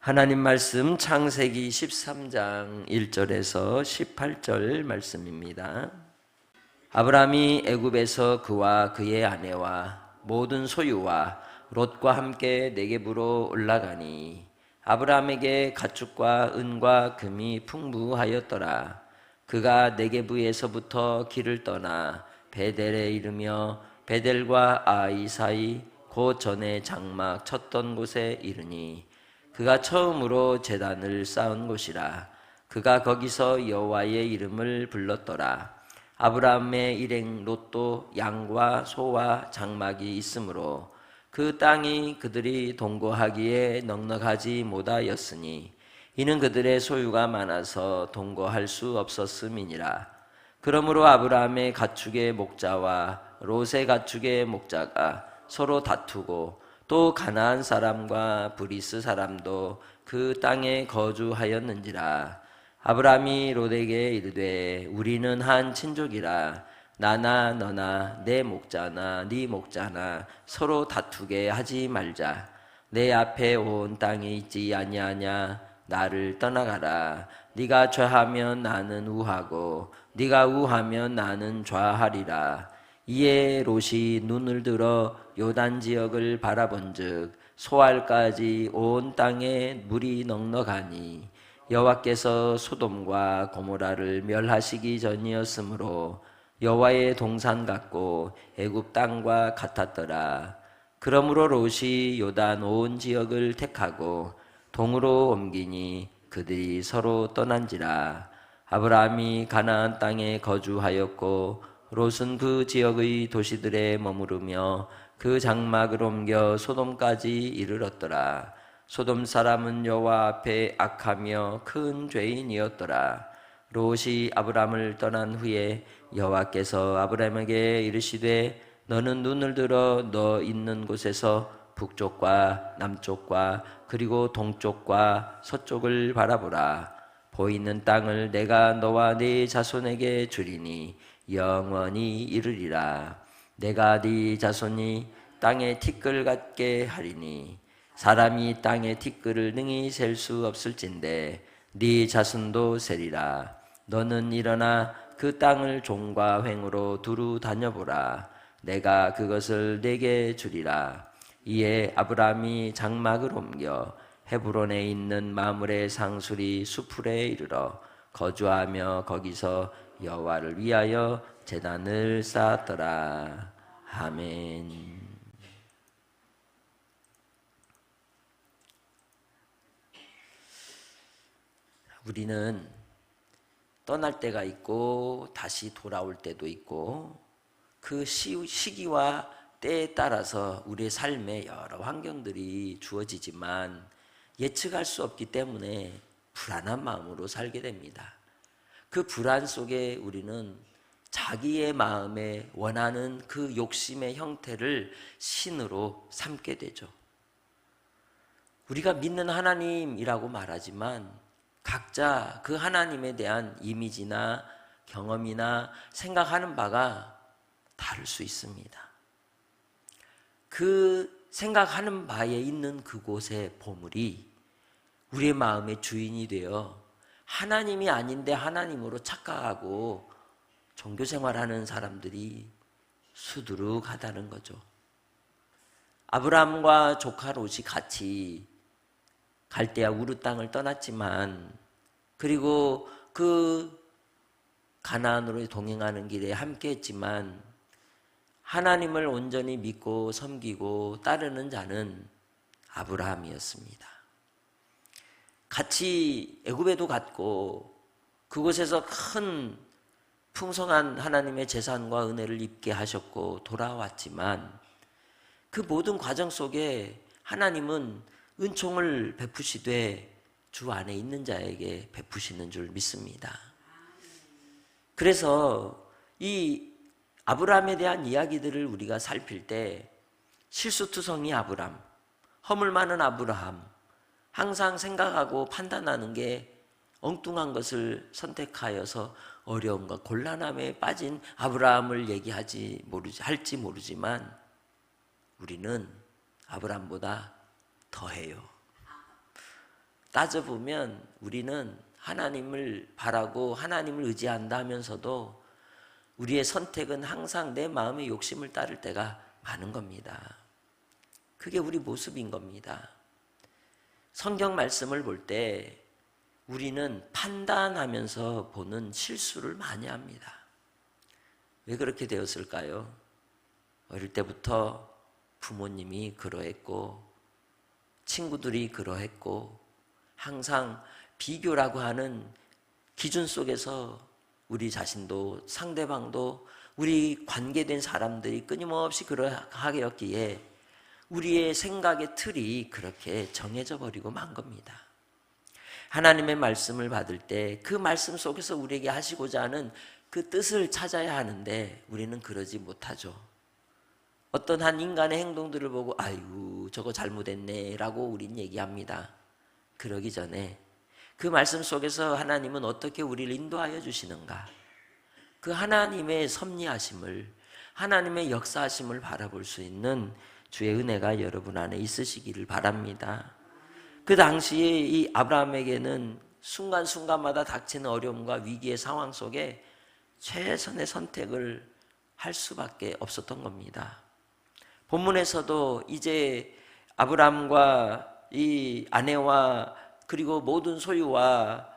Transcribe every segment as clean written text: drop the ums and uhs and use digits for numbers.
하나님 말씀 창세기 13장 1절에서 18절 말씀입니다. 아브라함이 애굽에서 그와 그의 아내와 모든 소유와 롯과 함께 네겝으로 올라가니 아브라함에게 가축과 은과 금이 풍부하였더라. 그가 네겝에서부터 길을 떠나 베델에 이르며 베델과 아이 사이 곧 전에 장막 쳤던 곳에 이르니 그가 처음으로 제단을 쌓은 곳이라. 그가 거기서 여호와의 이름을 불렀더라. 아브라함의 일행 롯도 양과 소와 장막이 있으므로 그 땅이 그들이 동거하기에 넉넉하지 못하였으니 이는 그들의 소유가 많아서 동거할 수 없었음이니라. 그러므로 아브라함의 가축의 목자와 롯의 가축의 목자가 서로 다투고 또 가나안 사람과 브리스 사람도 그 땅에 거주하였는지라. 아브라함이 롯에게 이르되 우리는 한 친족이라 나나 너나 내 목자나 네 목자나 서로 다투게 하지 말자. 내 앞에 온 땅이 있지 아니하냐. 나를 떠나가라. 네가 좌하면 나는 우하고 네가 우하면 나는 좌하리라. 이에 롯이 눈을 들어 요단 지역을 바라본즉 소알까지 온 땅에 물이 넉넉하니 여호와께서 소돔과 고모라를 멸하시기 전이었으므로 여호와의 동산 같고 애굽 땅과 같았더라. 그러므로 롯이 요단 온 지역을 택하고 동으로 옮기니 그들이 서로 떠난지라. 아브라함이 가나안 땅에 거주하였고 롯은 그 지역의 도시들에 머무르며 그 장막을 옮겨 소돔까지 이르렀더라. 소돔 사람은 여호와 앞에 악하며 큰 죄인이었더라. 롯이 아브라함을 떠난 후에 여호와께서 아브라함에게 이르시되 너는 눈을 들어 너 있는 곳에서 북쪽과 남쪽과 그리고 동쪽과 서쪽을 바라보라. 보이는 땅을 내가 너와 네 자손에게 주리니 영원히 이르리라. 내가 네 자손이 땅의 티끌 같게 하리니 사람이 땅의 티끌을 능히 셀 수 없을진데 네 자손도 세리라. 너는 일어나 그 땅을 종과 횡으로 두루 다녀보라. 내가 그것을 내게 주리라. 이에 아브라함이 장막을 옮겨 헤브론에 있는 마므레 상수리 수풀에 이르러 거주하며 거기서 여호와를 위하여 제단을 쌓았더라. 아멘. 우리는 떠날 때가 있고 다시 돌아올 때도 있고 그 시기와 때에 따라서 우리의 삶에 여러 환경들이 주어지지만 예측할 수 없기 때문에 불안한 마음으로 살게 됩니다. 그 불안 속에 우리는 자기의 마음에 원하는 그 욕심의 형태를 신으로 삼게 되죠. 우리가 믿는 하나님이라고 말하지만 각자 그 하나님에 대한 이미지나 경험이나 생각하는 바가 다를 수 있습니다. 그 생각하는 바에 있는 그곳의 보물이 우리의 마음의 주인이 되어 하나님이 아닌데 하나님으로 착각하고 종교생활하는 사람들이 수두룩하다는 거죠. 아브라함과 조카 롯이 같이 갈대아 우르 땅을 떠났지만 그리고 그 가나안으로 동행하는 길에 함께했지만 하나님을 온전히 믿고 섬기고 따르는 자는 아브라함이었습니다. 같이 애굽에도 갔고 그곳에서 큰 풍성한 하나님의 재산과 은혜를 입게 하셨고 돌아왔지만 그 모든 과정 속에 하나님은 은총을 베푸시되 주 안에 있는 자에게 베푸시는 줄 믿습니다. 그래서 이 아브라함에 대한 이야기들을 우리가 살필 때 실수투성이 아브라함, 허물 많은 아브라함, 항상 생각하고 판단하는 게 엉뚱한 것을 선택하여서 어려움과 곤란함에 빠진 아브라함을 할지 모르지만 우리는 아브라함보다 더해요. 따져보면 우리는 하나님을 바라고 하나님을 의지한다 하면서도 우리의 선택은 항상 내 마음의 욕심을 따를 때가 많은 겁니다. 그게 우리 모습인 겁니다. 성경 말씀을 볼 때 우리는 판단하면서 보는 실수를 많이 합니다. 왜 그렇게 되었을까요? 어릴 때부터 부모님이 그러했고 친구들이 그러했고 항상 비교라고 하는 기준 속에서 우리 자신도 상대방도 우리 관계된 사람들이 끊임없이 그러하였기에 우리의 생각의 틀이 그렇게 정해져 버리고 만 겁니다. 하나님의 말씀을 받을 때 그 말씀 속에서 우리에게 하시고자 하는 그 뜻을 찾아야 하는데 우리는 그러지 못하죠. 어떤 한 인간의 행동들을 보고 아이고 저거 잘못했네 라고 우린 얘기합니다. 그러기 전에 그 말씀 속에서 하나님은 어떻게 우리를 인도하여 주시는가, 그 하나님의 섭리하심을, 하나님의 역사하심을 바라볼 수 있는 주의 은혜가 여러분 안에 있으시기를 바랍니다. 그 당시에 이 아브라함에게는 순간순간마다 닥치는 어려움과 위기의 상황 속에 최선의 선택을 할 수밖에 없었던 겁니다. 본문에서도 이제 아브라함과 이 아내와 그리고 모든 소유와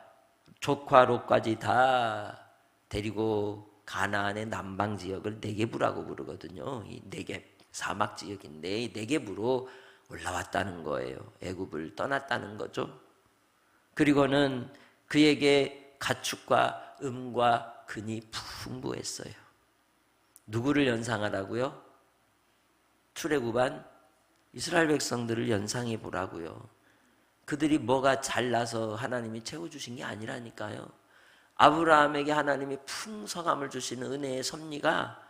조카 롯까지 다 데리고 가나안의 남방 지역을 네게부라고 부르거든요. 이 네겝 사막 지역인데 이 네겝으로 올라왔다는 거예요. 애굽을 떠났다는 거죠. 그리고는 그에게 가축과 음과 근이 풍부했어요. 누구를 연상하라고요? 출애굽한 이스라엘 백성들을 연상해 보라고요. 그들이 뭐가 잘나서 하나님이 채워주신 게 아니라니까요. 아브라함에게 하나님이 풍성함을 주시는 은혜의 섭리가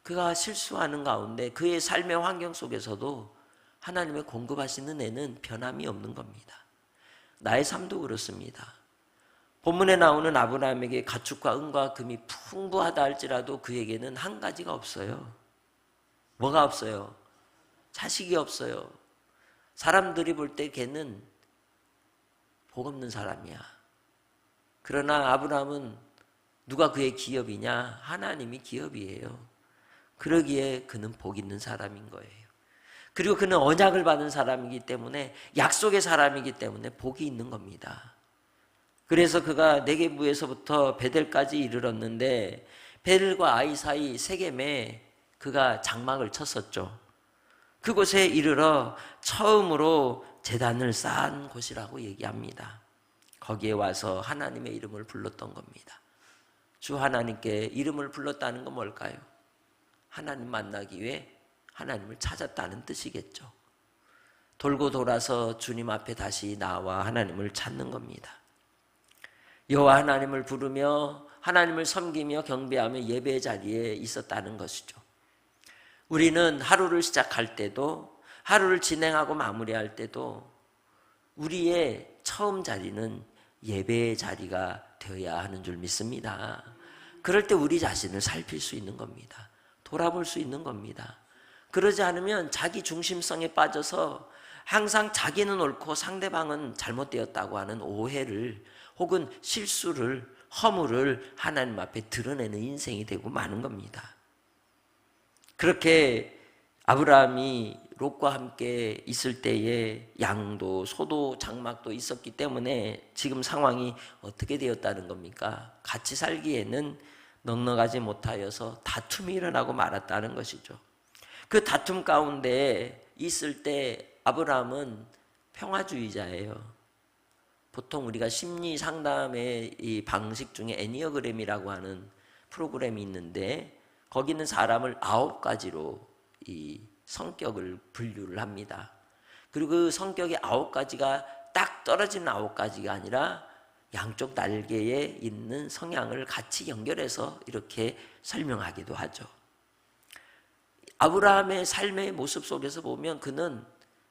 그가 실수하는 가운데 그의 삶의 환경 속에서도 하나님의 공급하시는 은혜는 변함이 없는 겁니다. 나의 삶도 그렇습니다. 본문에 나오는 아브라함에게 가축과 은과 금이 풍부하다 할지라도 그에게는 한 가지가 없어요. 뭐가 없어요? 자식이 없어요. 사람들이 볼 때 걔는 복 없는 사람이야. 그러나 아브라함은 누가 그의 기업이냐? 하나님이 기업이에요. 그러기에 그는 복 있는 사람인 거예요. 그리고 그는 언약을 받은 사람이기 때문에, 약속의 사람이기 때문에 복이 있는 겁니다. 그래서 그가 네겝에서부터 베델까지 이르렀는데 베델과 아이 사이 세겜에 그가 장막을 쳤었죠. 그곳에 이르러 처음으로 제단을 쌓은 곳이라고 얘기합니다. 거기에 와서 하나님의 이름을 불렀던 겁니다. 주 하나님께 이름을 불렀다는 건 뭘까요? 하나님 만나기 위해 하나님을 찾았다는 뜻이겠죠. 돌고 돌아서 주님 앞에 다시 나와 하나님을 찾는 겁니다. 여호와 하나님을 부르며 하나님을 섬기며 경배하며 예배 자리에 있었다는 것이죠. 우리는 하루를 시작할 때도 하루를 진행하고 마무리할 때도 우리의 처음 자리는 예배의 자리가 되어야 하는 줄 믿습니다. 그럴 때 우리 자신을 살필 수 있는 겁니다. 돌아볼 수 있는 겁니다. 그러지 않으면 자기 중심성에 빠져서 항상 자기는 옳고 상대방은 잘못되었다고 하는 오해를 혹은 실수를, 허물을 하나님 앞에 드러내는 인생이 되고 마는 겁니다. 그렇게 아브라함이 롯과 함께 있을 때에 양도 소도 장막도 있었기 때문에 지금 상황이 어떻게 되었다는 겁니까? 같이 살기에는 넉넉하지 못하여서 다툼이 일어나고 말았다는 것이죠. 그 다툼 가운데 있을 때 아브라함은 평화주의자예요. 보통 우리가 심리 상담의 이 방식 중에 애니어그램이라고 하는 프로그램이 있는데 거기는 사람을 9가지로 이 성격을 분류를 합니다. 그리고 그 성격의 9가지가 딱 떨어지는 9가지가 아니라 양쪽 날개에 있는 성향을 같이 연결해서 이렇게 설명하기도 하죠. 아브라함의 삶의 모습 속에서 보면 그는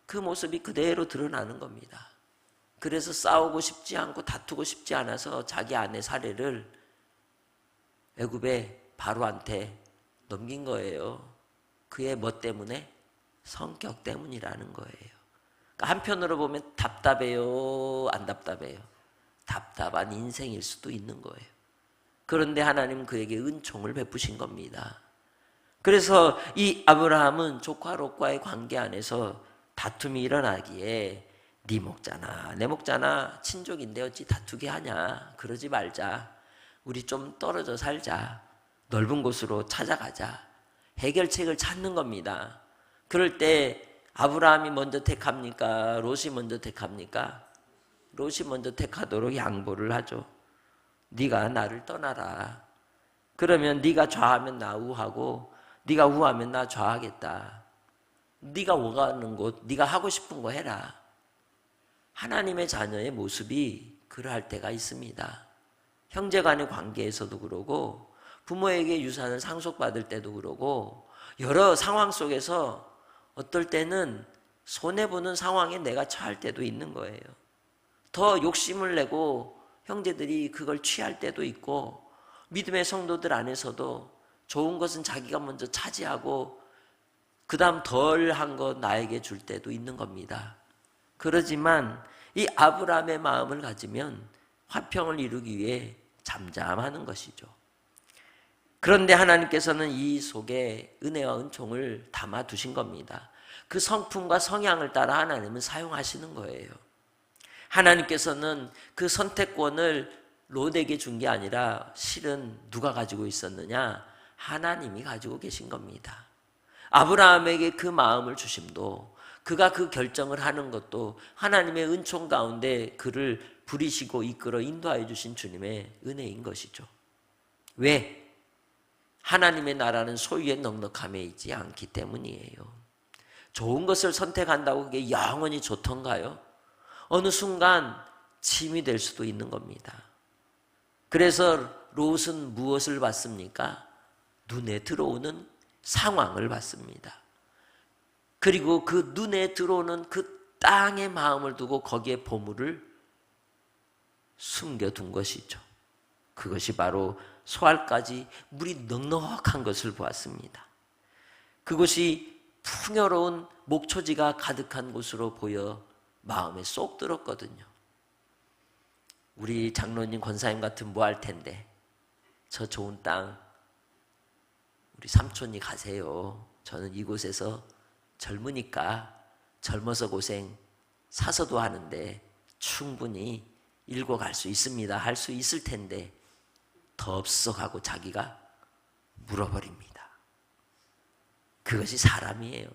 그 모습이 그대로 드러나는 겁니다. 그래서 싸우고 싶지 않고 다투고 싶지 않아서 자기 아내 사례를 애굽의 바로한테 넘긴 거예요. 그의 뭐 때문에? 성격 때문이라는 거예요. 그러니까 한편으로 보면 답답해요, 안 답답해요? 답답한 인생일 수도 있는 거예요. 그런데 하나님은 그에게 은총을 베푸신 겁니다. 그래서 이 아브라함은 조카 롯과의 관계 안에서 다툼이 일어나기에 네 목자나 내 목자나 친족인데 어찌 다투게 하냐. 그러지 말자. 우리 좀 떨어져 살자. 넓은 곳으로 찾아가자. 해결책을 찾는 겁니다. 그럴 때 아브라함이 먼저 택합니까? 롯이 먼저 택합니까? 롯이 먼저 택하도록 양보를 하죠. 네가 나를 떠나라. 그러면 네가 좌하면 나 우하고 네가 우하면 나 좌하겠다. 네가 원하는 곳, 네가 하고 싶은 거 해라. 하나님의 자녀의 모습이 그러할 때가 있습니다. 형제 간의 관계에서도 그러고 부모에게 유산을 상속받을 때도 그러고 여러 상황 속에서 어떨 때는 손해보는 상황에 내가 처할 때도 있는 거예요. 더 욕심을 내고 형제들이 그걸 취할 때도 있고 믿음의 성도들 안에서도 좋은 것은 자기가 먼저 차지하고 그 다음 덜한 것 나에게 줄 때도 있는 겁니다. 그러지만 이 아브라함의 마음을 가지면 화평을 이루기 위해 잠잠하는 것이죠. 그런데 하나님께서는 이 속에 은혜와 은총을 담아 두신 겁니다. 그 성품과 성향을 따라 하나님은 사용하시는 거예요. 하나님께서는 그 선택권을 롯에게 준 게 아니라 실은 누가 가지고 있었느냐? 하나님이 가지고 계신 겁니다. 아브라함에게 그 마음을 주심도 그가 그 결정을 하는 것도 하나님의 은총 가운데 그를 부리시고 이끌어 인도하여 주신 주님의 은혜인 것이죠. 왜? 하나님의 나라는 소유의 넉넉함에 있지 않기 때문이에요. 좋은 것을 선택한다고 그게 영원히 좋던가요? 어느 순간 짐이 될 수도 있는 겁니다. 그래서 롯은 무엇을 받습니까? 눈에 들어오는 상황을 받습니다. 그리고 그 눈에 들어오는 그 땅의 마음을 두고 거기에 보물을 숨겨둔 것이죠. 그것이 바로 소알까지 물이 넉넉한 것을 보았습니다. 그것이 풍요로운 목초지가 가득한 곳으로 보여 마음에 쏙 들었거든요. 우리 장로님, 권사님 같은 뭐 할 텐데 저 좋은 땅 우리 삼촌이 가세요. 저는 이곳에서 젊으니까 젊어서 고생 사서도 하는데 충분히 읽어갈 수 있습니다. 할 수 있을 텐데 더 없어 가고 자기가 물어버립니다. 그것이 사람이에요.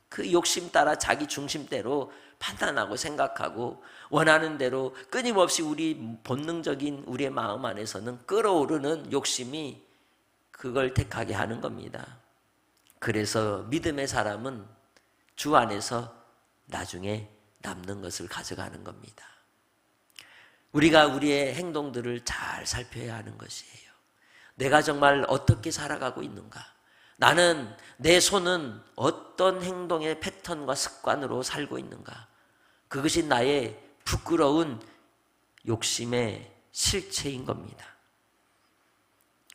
그 욕심 따라 자기 중심대로 판단하고 생각하고 원하는 대로 끊임없이 우리 본능적인 우리의 마음 안에서는 끓어오르는 욕심이 그걸 택하게 하는 겁니다. 그래서 믿음의 사람은 주 안에서 나중에 남는 것을 가져가는 겁니다. 우리가 우리의 행동들을 잘 살펴야 하는 것이에요. 내가 정말 어떻게 살아가고 있는가? 나는 내 손은 어떤 행동의 패턴과 습관으로 살고 있는가? 그것이 나의 부끄러운 욕심의 실체인 겁니다.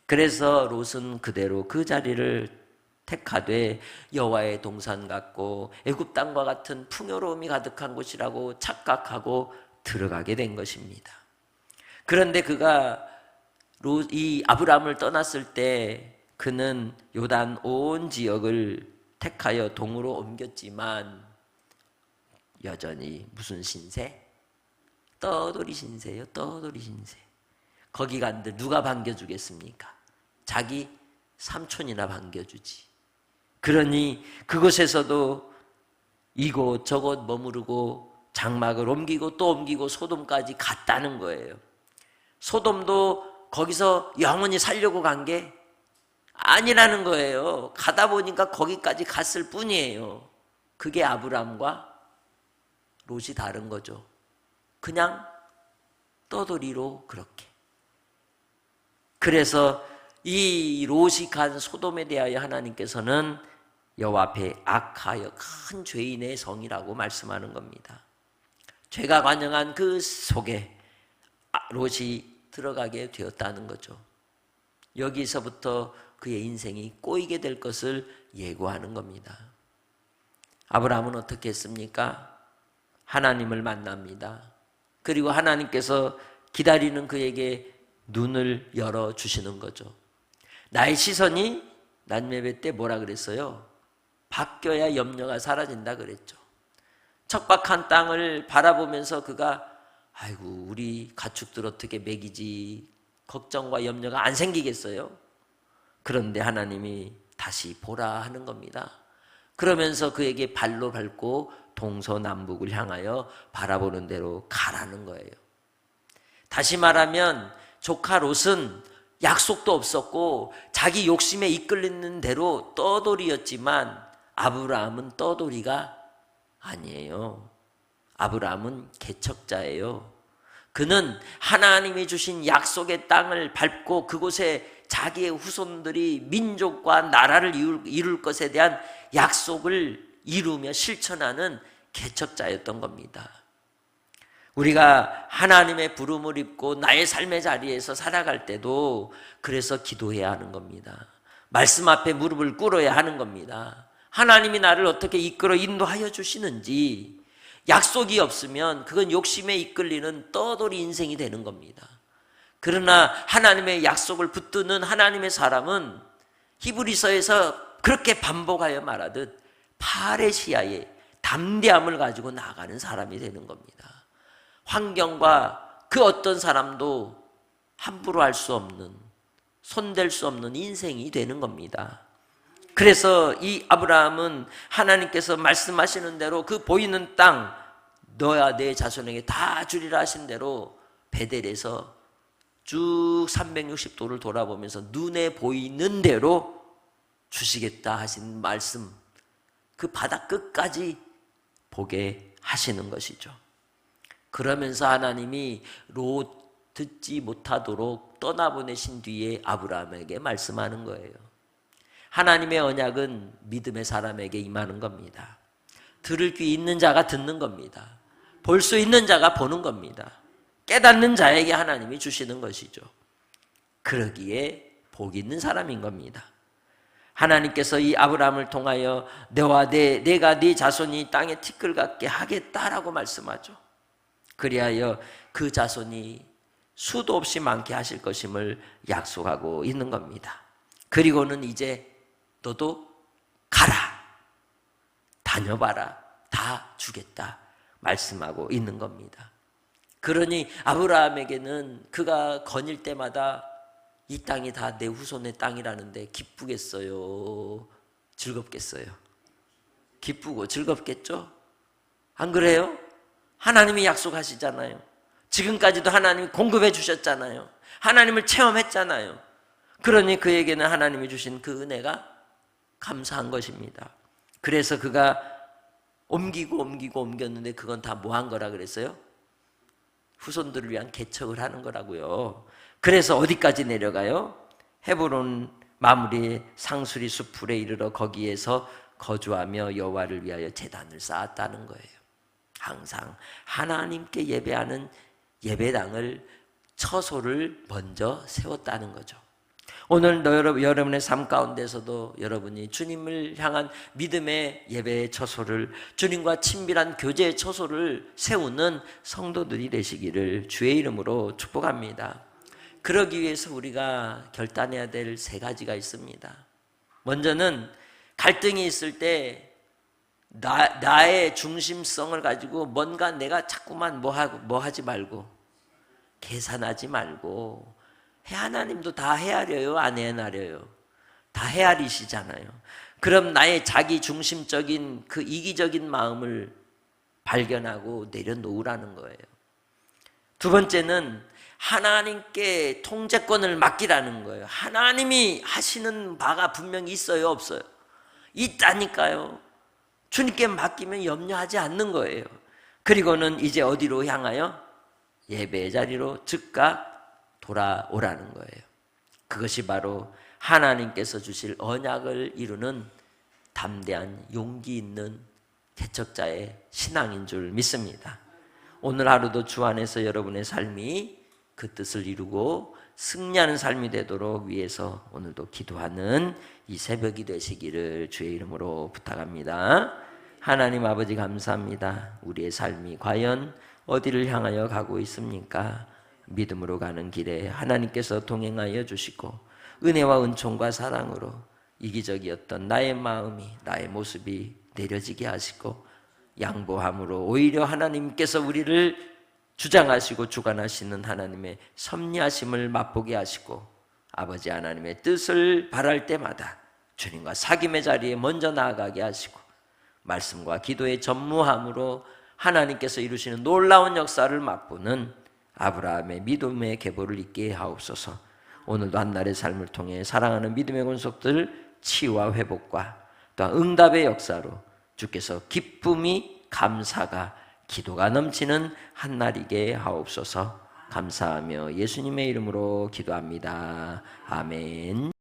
그래서 롯은 그대로 그 자리를 택하되 여호와의 동산 같고 애굽 땅과 같은 풍요로움이 가득한 곳이라고 착각하고 들어가게 된 것입니다. 그런데 그가 이 아브라함을 떠났을 때 그는 요단 온 지역을 택하여 동으로 옮겼지만 여전히 무슨 신세? 떠돌이 신세예요. 떠돌이 신세. 거기 간들 누가 반겨주겠습니까? 자기 삼촌이나 반겨주지. 그러니 그곳에서도 이곳 저곳 머무르고 장막을 옮기고 또 옮기고 소돔까지 갔다는 거예요. 소돔도 거기서 영원히 살려고 간 게 아니라는 거예요. 가다 보니까 거기까지 갔을 뿐이에요. 그게 아브람과 롯이 다른 거죠. 그냥 떠돌이로 그렇게. 그래서 이 롯이 간 소돔에 대하여 하나님께서는 여호와 앞에 악하여 큰 죄인의 성이라고 말씀하는 겁니다. 죄가 관영한 그 속에 롯이 들어가게 되었다는 거죠. 여기서부터 그의 인생이 꼬이게 될 것을 예고하는 겁니다. 아브라함은 어떻게 했습니까? 하나님을 만납니다. 그리고 하나님께서 기다리는 그에게 눈을 열어주시는 거죠. 나의 시선이 낮예배 때 뭐라 그랬어요? 바뀌어야 염려가 사라진다 그랬죠. 척박한 땅을 바라보면서 그가 아이고 우리 가축들 어떻게 먹이지 걱정과 염려가 안 생기겠어요? 그런데 하나님이 다시 보라 하는 겁니다. 그러면서 그에게 발로 밟고 동서남북을 향하여 바라보는 대로 가라는 거예요. 다시 말하면 조카 롯은 약속도 없었고 자기 욕심에 이끌리는 대로 떠돌이였지만 아브라함은 떠돌이가 아니에요. 아브라함은 개척자예요. 그는 하나님이 주신 약속의 땅을 밟고 그곳에 자기의 후손들이 민족과 나라를 이룰 것에 대한 약속을 이루며 실천하는 개척자였던 겁니다. 우리가 하나님의 부름을 입고 나의 삶의 자리에서 살아갈 때도 그래서 기도해야 하는 겁니다. 말씀 앞에 무릎을 꿇어야 하는 겁니다. 하나님이 나를 어떻게 이끌어 인도하여 주시는지 약속이 없으면 그건 욕심에 이끌리는 떠돌이 인생이 되는 겁니다. 그러나 하나님의 약속을 붙드는 하나님의 사람은 히브리서에서 그렇게 반복하여 말하듯 파레시아의 담대함을 가지고 나가는 사람이 되는 겁니다. 환경과 그 어떤 사람도 함부로 할 수 없는, 손댈 수 없는 인생이 되는 겁니다. 그래서 이 아브라함은 하나님께서 말씀하시는 대로 그 보이는 땅 너야 내 자손에게 다 주리라 하신 대로 베델에서 쭉 360도를 돌아보면서 눈에 보이는 대로 주시겠다 하신 말씀, 그 바다 끝까지 보게 하시는 것이죠. 그러면서 하나님이 롯 듣지 못하도록 떠나보내신 뒤에 아브라함에게 말씀하는 거예요. 하나님의 언약은 믿음의 사람에게 임하는 겁니다. 들을 귀 있는 자가 듣는 겁니다. 볼 수 있는 자가 보는 겁니다. 깨닫는 자에게 하나님이 주시는 것이죠. 그러기에 복 있는 사람인 겁니다. 하나님께서 이 아브라함을 통하여 내가 네 자손이 땅에 티끌 같게 하겠다라고 말씀하죠. 그리하여 그 자손이 수도 없이 많게 하실 것임을 약속하고 있는 겁니다. 그리고는 이제 너도 가라, 다녀봐라, 다 주겠다 말씀하고 있는 겁니다. 그러니 아브라함에게는 그가 거닐 때마다 이 땅이 다 내 후손의 땅이라는데 기쁘겠어요? 즐겁겠어요? 기쁘고 즐겁겠죠? 안 그래요? 하나님이 약속하시잖아요. 지금까지도 하나님이 공급해 주셨잖아요. 하나님을 체험했잖아요. 그러니 그에게는 하나님이 주신 그 은혜가 감사한 것입니다. 그래서 그가 옮겼는데 그건 다 뭐 한 거라 그랬어요? 후손들을 위한 개척을 하는 거라고요. 그래서 어디까지 내려가요? 헤브론 마무리의 상수리 수풀에 이르러 거기에서 거주하며 여호와를 위하여 제단을 쌓았다는 거예요. 항상 하나님께 예배하는 예배당을, 처소를 먼저 세웠다는 거죠. 오늘 여러분의 삶 가운데서도 여러분이 주님을 향한 믿음의 예배의 처소를, 주님과 친밀한 교제의 처소를 세우는 성도들이 되시기를 주의 이름으로 축복합니다. 그러기 위해서 우리가 결단해야 될 3가지가 있습니다. 먼저는 갈등이 있을 때 나의 중심성을 가지고 뭔가 내가 자꾸만 뭐 하지 말고, 계산하지 말고, 하나님도 다 헤아려요? 안 헤아려요? 다 헤아리시잖아요. 그럼 나의 자기 중심적인 그 이기적인 마음을 발견하고 내려놓으라는 거예요. 두 번째는 하나님께 통제권을 맡기라는 거예요. 하나님이 하시는 바가 분명히 있어요, 없어요? 있다니까요. 주님께 맡기면 염려하지 않는 거예요. 그리고는 이제 어디로 향하여? 예배의 자리로 즉각 돌아오라는 거예요. 그것이 바로 하나님께서 주실 언약을 이루는 담대한 용기 있는 개척자의 신앙인 줄 믿습니다. 오늘 하루도 주 안에서 여러분의 삶이 그 뜻을 이루고 승리하는 삶이 되도록 위해서 오늘도 기도하는 이 새벽이 되시기를 주의 이름으로 부탁합니다. 하나님 아버지 감사합니다. 우리의 삶이 과연 어디를 향하여 가고 있습니까? 믿음으로 가는 길에 하나님께서 동행하여 주시고 은혜와 은총과 사랑으로 이기적이었던 나의 마음이, 나의 모습이 내려지게 하시고 양보함으로 오히려 하나님께서 우리를 주장하시고 주관하시는 하나님의 섭리하심을 맛보게 하시고 아버지 하나님의 뜻을 바랄 때마다 주님과 사귐의 자리에 먼저 나아가게 하시고 말씀과 기도의 전무함으로 하나님께서 이루시는 놀라운 역사를 맛보는 아브라함의 믿음의 계보를 있게 하옵소서. 오늘도 한날의 삶을 통해 사랑하는 믿음의 권속들 치유와 회복과 또한 응답의 역사로 주께서 기쁨이, 감사가, 기도가 넘치는 한날이게 하옵소서. 감사하며 예수님의 이름으로 기도합니다. 아멘.